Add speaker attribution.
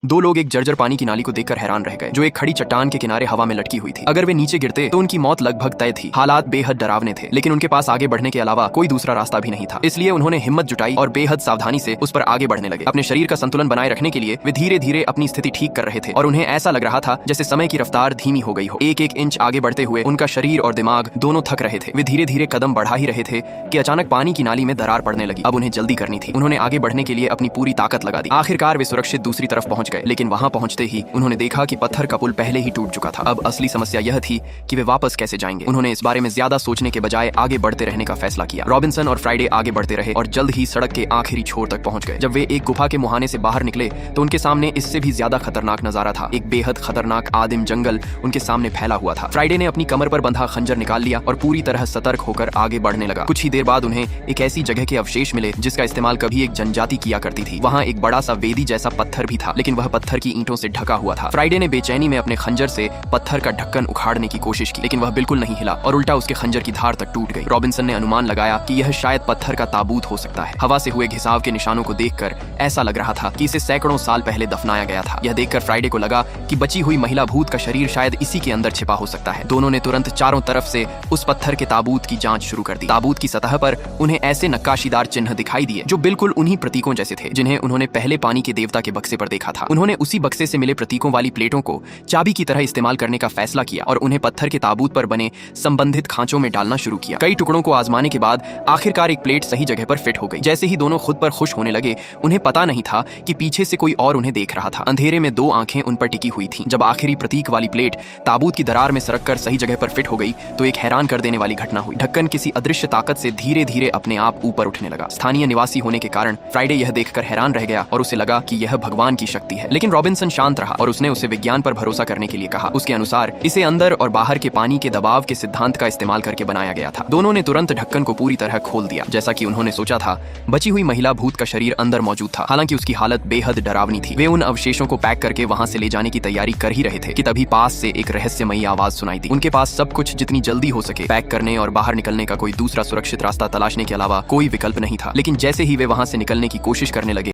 Speaker 1: दो लोग एक जर्जर पानी की नाली को देखकर हैरान रह गए, जो एक खड़ी चट्टान के किनारे हवा में लटकी हुई थी। अगर वे नीचे गिरते तो उनकी मौत लगभग तय थी। हालात बेहद डरावने थे, लेकिन उनके पास आगे बढ़ने के अलावा कोई दूसरा रास्ता भी नहीं था। इसलिए उन्होंने हिम्मत जुटाई और बेहद सावधानी से उस पर आगे बढ़ने लगे। अपने शरीर का संतुलन बनाए रखने के लिए वे धीरे धीरे अपनी स्थिति ठीक कर रहे थे और उन्हें ऐसा लग रहा था जैसे समय की रफ्तार धीमी हो गई हो। एक एक इंच आगे बढ़ते हुए उनका शरीर और दिमाग दोनों थक रहे थे। वे धीरे धीरे कदम बढ़ा ही रहे थे कि अचानक पानी की नाली में दरार पड़ने लगी। अब उन्हें जल्दी करनी थी। उन्होंने आगे बढ़ने के लिए अपनी पूरी ताकत लगा दी। आखिरकार वे सुरक्षित दूसरी तरफ पहुंच गए, लेकिन वहां पहुंचते ही उन्होंने देखा कि पत्थर का पुल पहले ही टूट चुका था। अब असली समस्या यह थी कि वे वापस कैसे जाएंगे। उन्होंने इस बारे में ज्यादा सोचने के बजाय आगे बढ़ते रहने का फैसला किया। रॉबिन्सन और फ्राइडे आगे बढ़ते रहे और जल्द ही सड़क के आखिरी छोर तक पहुंच गए। जब वे एक गुफा के मुहाने से बाहर निकले तो उनके सामने इससे भी ज्यादा खतरनाक नजारा था। एक बेहद खतरनाक आदिम जंगल उनके सामने फैला हुआ था। फ्राइडे ने अपनी कमर पर बंधा खंजर निकाल लिया और पूरी तरह सतर्क होकर आगे बढ़ने लगा। कुछ ही देर बाद उन्हें एक ऐसी जगह के अवशेष मिले जिसका इस्तेमाल कभी एक जनजाति किया करती थी। वहाँ एक बड़ा सा वेदी जैसा पत्थर भी था, लेकिन वह पत्थर की ईंटों से ढका हुआ था। फ्राइडे ने बेचैनी में अपने खंजर से पत्थर का ढक्कन उखाड़ने की कोशिश की, लेकिन वह बिल्कुल नहीं हिला और उल्टा उसके खंजर की धार तक टूट गई। रॉबिन्सन ने अनुमान लगाया कि यह शायद पत्थर का ताबूत हो सकता है। हवा से हुए घिसाव के निशानों को देखकर ऐसा लग रहा था कि इसे सैकड़ों साल पहले दफनाया गया था। यह देखकर फ्राइडे को लगा कि बची हुई महिला भूत का शरीर शायद इसी के अंदर छिपा हो सकता है। दोनों ने तुरंत चारों तरफ से उस पत्थर के ताबूत की जांच शुरू कर दी। ताबूत की सतह पर उन्हें ऐसे नक्काशीदार चिन्ह दिखाई दिए जो बिल्कुल उन्हीं प्रतीकों जैसे थे जिन्हें उन्होंने पहले पानी के देवता के बक्से पर देखा था। उन्होंने उसी बक्से से मिले प्रतीकों वाली प्लेटों को चाबी की तरह इस्तेमाल करने का फैसला किया और उन्हें पत्थर के ताबूत पर बने संबंधित खांचों में डालना शुरू किया। कई टुकड़ों को आजमाने के बाद आखिरकार एक प्लेट सही जगह पर फिट हो गई। जैसे ही दोनों खुद पर खुश होने लगे, उन्हें पता नहीं था कि पीछे से कोई और उन्हें देख रहा था। अंधेरे में दो आंखें उन पर टिकी हुई थीं। जब आखिरी प्रतीक वाली प्लेट ताबूत की दरार में सरक कर सही जगह पर फिट हो गई तो एक हैरान कर देने वाली घटना हुई। ढक्कन किसी अदृश्य ताकत से धीरे धीरे अपने आप ऊपर उठने लगा। स्थानीय निवासी होने के कारण फ्राइडे यह देखकर हैरान रह गया और उसे लगा कि यह भगवान की शक्ति है। लेकिन रॉबिन्सन शांत रहा और उसने उसे विज्ञान पर भरोसा करने के लिए कहा। उसके अनुसार इसे अंदर और बाहर के पानी के दबाव के सिद्धांत का इस्तेमाल करके बनाया गया था। दोनों ने तुरंत ढक्कन को पूरी तरह खोल दिया। जैसा कि उन्होंने सोचा था, बची हुई महिला भूत का शरीर अंदर मौजूद था। हालांकि उसकी हालत बेहद डरावनी थी। वे उन अवशेषों को पैक करके वहां से ले जाने की तैयारी कर ही रहे थे कि तभी पास से एक रहस्यमयी आवाज सुनाई दी। उनके पास सब कुछ जितनी जल्दी हो सके पैक करने और बाहर निकलने का कोई दूसरा सुरक्षित रास्ता तलाशने के अलावा कोई विकल्प नहीं था। लेकिन जैसे ही वे वहां से निकलने की कोशिश करने लगे,